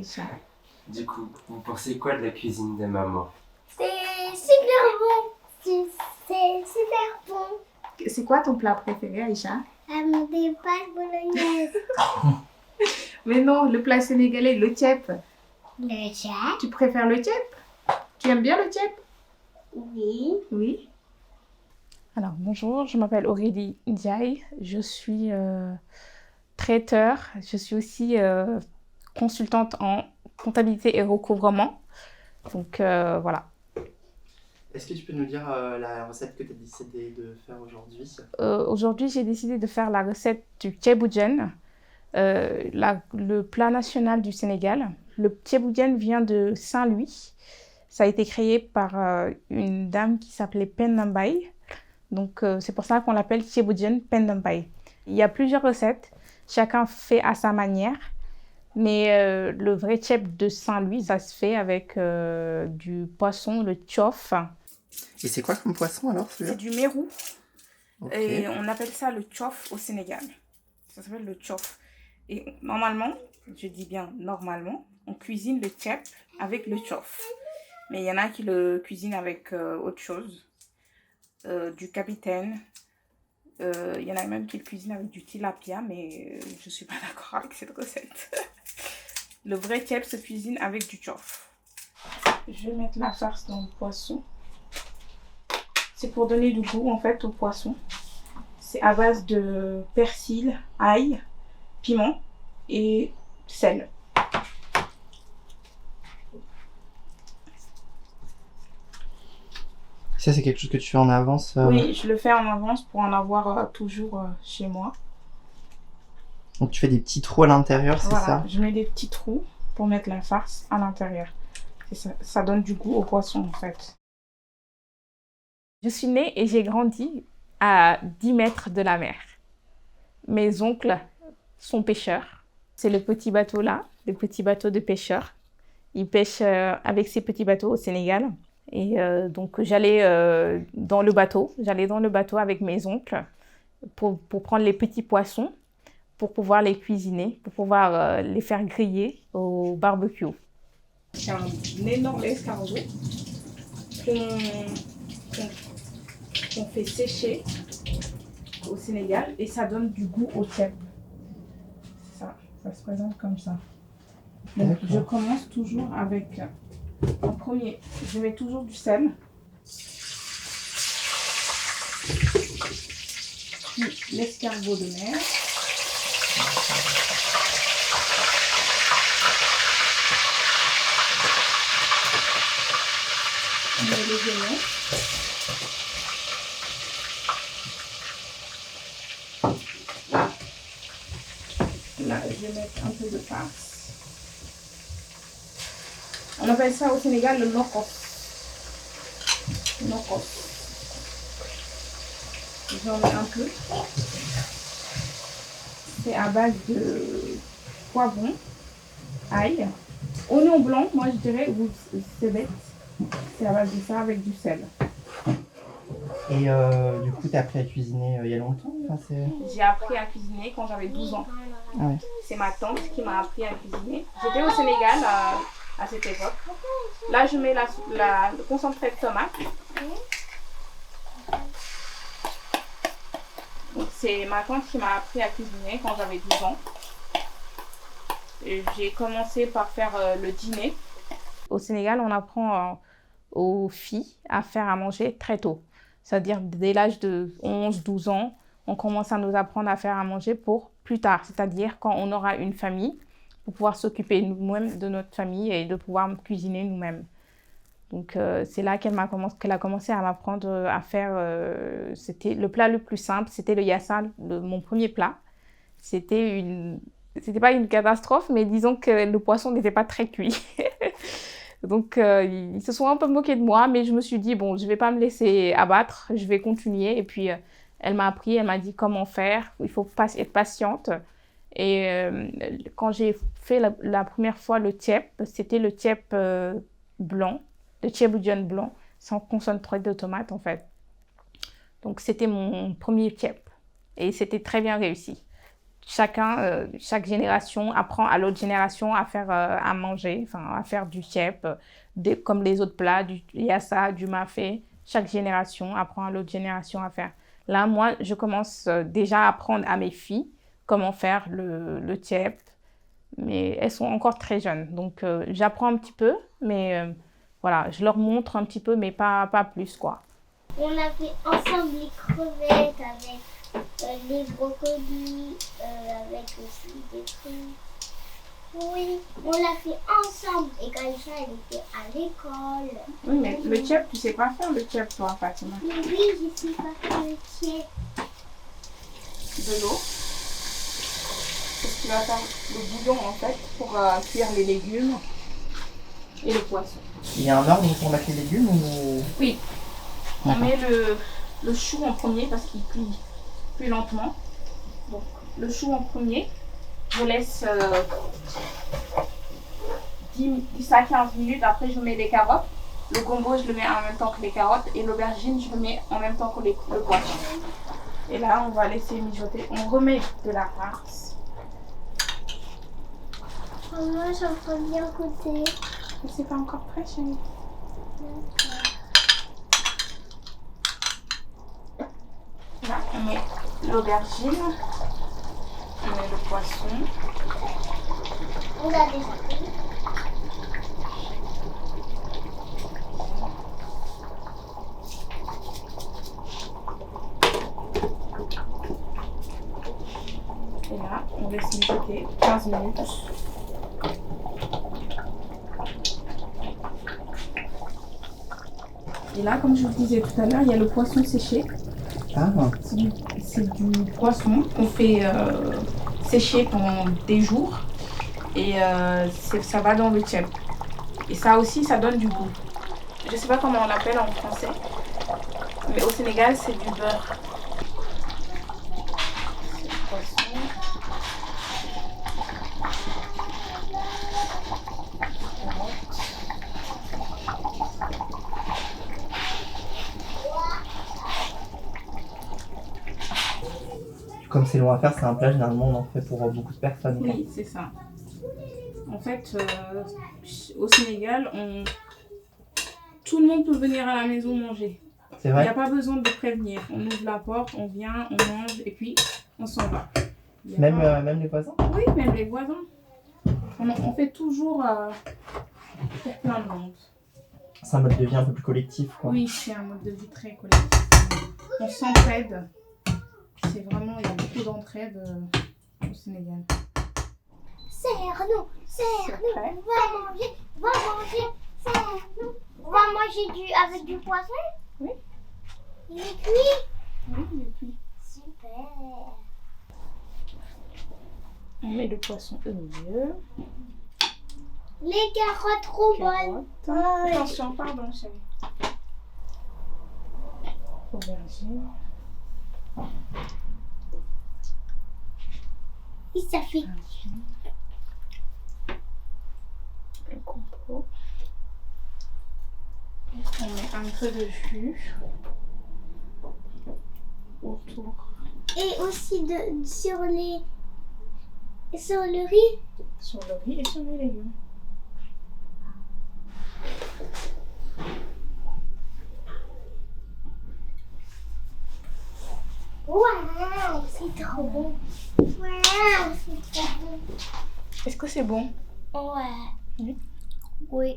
Aïcha. Du coup, vous pensez quoi de la cuisine de maman? C'est super bon. C'est super bon. C'est quoi ton plat préféré, Aïcha? Des pâtes bolognaises. Mais non, le plat sénégalais, le tchèp. Le chat? Tu préfères le tchèp? Tu aimes bien le tchèp? Oui. Oui. Alors, bonjour, je m'appelle Aurélie Ndiaye. Je suis traiteur. Je suis aussi consultante en comptabilité et recouvrement. Donc, voilà. Est-ce que tu peux nous dire la recette que tu as décidé de faire aujourd'hui? Aujourd'hui, j'ai décidé de faire la recette du thieboudiène, le plat national du Sénégal. Le thieboudiène vient de Saint-Louis. Ça a été créé par une dame qui s'appelait Penda Mbaye. Donc, c'est pour ça qu'on l'appelle thieboudiène Penda Mbaye. Il y a plusieurs recettes, chacun fait à sa manière. Mais le vrai thieb de Saint-Louis, ça se fait avec du poisson, le tchof. Et c'est quoi comme poisson alors C'est celui-là? du mérou. Ok. Et on appelle ça le tchof au Sénégal. Ça s'appelle le tchof. Et normalement, je dis bien normalement, on cuisine le thieb avec le tchof. Mais il y en a qui le cuisinent avec autre chose. Du capitaine. Il y en a même qui le cuisinent avec du tilapia, mais je ne suis pas d'accord avec cette recette. Le vrai thieb se cuisine avec du tchof. Je vais mettre la farce dans le poisson. C'est pour donner du goût en fait au poisson. C'est à base de persil, ail, piment et sel. Ça, c'est quelque chose que tu fais en avance? Oui, je le fais en avance pour en avoir toujours chez moi. Donc tu fais des petits trous à l'intérieur, c'est Voilà, ça? je mets des petits trous pour mettre la farce à l'intérieur. Ça donne du goût au poisson en fait. Je suis née et j'ai grandi à 10 mètres de la mer. Mes oncles sont pêcheurs. C'est le petit bateau là, le petit bateau de pêcheurs. Ils pêchent avec ces petits bateaux au Sénégal. Et donc j'allais dans le bateau avec mes oncles pour prendre les petits poissons, pour pouvoir les cuisiner, pour pouvoir les faire griller au barbecue. C'est un énorme escargot qu'on fait sécher au Sénégal et ça donne du goût au thieb. Ça se présente comme ça. Donc je commence toujours avec, en premier, je mets toujours du sel. Puis l'escargot de mer. Je mets les oignons. Là, je vais mettre un peu de farce. On appelle ça au Sénégal le nokos. Nokos. J'en mets un peu. C'est à base de poivron, ail, oignon blanc, moi je dirais, ou c'est bête. C'est à base de ça avec du sel. Et du coup, tu as appris à cuisiner il y a longtemps? J'ai appris à cuisiner quand j'avais 12 ans. Ah ouais. C'est ma tante qui m'a appris à cuisiner. J'étais au Sénégal à cette époque. Là, je mets le concentré de tomate. Donc, c'est ma tante qui m'a appris à cuisiner quand j'avais 12 ans. Et j'ai commencé par faire le dîner. Au Sénégal, on apprend aux filles à faire à manger très tôt. C'est-à-dire dès l'âge de 11-12 ans, on commence à nous apprendre à faire à manger pour plus tard. C'est-à-dire quand on aura une famille, pour pouvoir s'occuper nous-mêmes de notre famille et de pouvoir cuisiner nous-mêmes. Donc c'est là qu'elle a commencé à m'apprendre à faire. C'était le plat le plus simple, c'était le yassa, mon premier plat. C'était pas une catastrophe, mais disons que le poisson n'était pas très cuit. Donc ils se sont un peu moqués de moi, mais je me suis dit bon, je vais pas me laisser abattre, je vais continuer. Et puis elle m'a appris, elle m'a dit comment faire. Il faut être patiente. Et quand j'ai fait la première fois le thieb, c'était le thieb blanc. Le thieboudiène blanc, sans concentré de tomates en fait. Donc c'était mon premier thieb et c'était très bien réussi. chaque génération apprend à l'autre génération à faire à manger, enfin à faire du chep, comme les autres plats, du yassa, du mafé. Chaque génération apprend à l'autre génération à faire. Là, moi, je commence déjà à apprendre à mes filles comment faire le chep, mais elles sont encore très jeunes. Donc, j'apprends un petit peu, mais voilà, je leur montre un petit peu, mais pas plus, quoi. On a fait ensemble les crevettes avec les brocolis, avec aussi des trucs. Oui, on l'a fait ensemble. Et quand ça, elle était à l'école. Oui, mais le chep, tu sais pas faire le chep, toi, Fatima. Mais oui, je sais pas faire le chef. De l'eau. Parce que tu vas faire le bouillon, en fait, pour cuire les légumes et le poisson. Il y a un ordre pour mettre les légumes ou... Oui. On D'accord. met le chou en premier parce qu'il cuit plus lentement. Donc, le chou en premier. Je laisse 10 à 15 minutes. Après, je mets les carottes. Le gombo, je le mets en même temps que les carottes. Et l'aubergine, je le mets en même temps que le poisson. Et là, on va laisser mijoter. On remet de la farce. Maman, j'en peux bien goûter. Mais c'est pas encore prêt, chérie. Là, on met l'aubergine. On met le poisson. On a déjà fait. Et là, on laisse mijoter 15 minutes. Et là, comme je vous disais tout à l'heure, il y a le poisson séché. Ah, C'est du poisson qu'on fait sécher pendant des jours. Et ça va dans le chep. Et ça aussi, ça donne du goût. Je ne sais pas comment on l'appelle en français. Mais au Sénégal, c'est du beurre. C'est du poisson. comme c'est long à faire, c'est un plat, généralement on en fait pour beaucoup de personnes. Oui, c'est ça. En fait, au Sénégal, tout le monde peut venir à la maison manger. C'est Il n'y vrai. a pas besoin de prévenir. On ouvre la porte, on vient, on mange et puis on s'en va. Il y a Même, pas- même les voisins. Oui, même les voisins. On fait toujours pour plein de monde. C'est un mode de vie un peu plus collectif, quoi. Oui, c'est un mode de vie très collectif. On s'entraide. C'est vraiment, il y a beaucoup d'entraide au Sénégal. Serre-nous, C'est serre-nous, prêt. va manger, serre-nous. On va manger avec du poisson? Oui. Il est cuit? Oui, et puis Super. on met le poisson au milieu. Les carottes trop bonnes. Carottes. Attention, pardon, chérie. Aubergine. Et ça fait Le compo. On met un peu de jus autour. et aussi sur le riz. Sur le riz et sur les légumes. Waouh, c'est trop bon. Waouh, c'est trop bon. Est-ce que c'est bon? Ouais. Oui. Oui.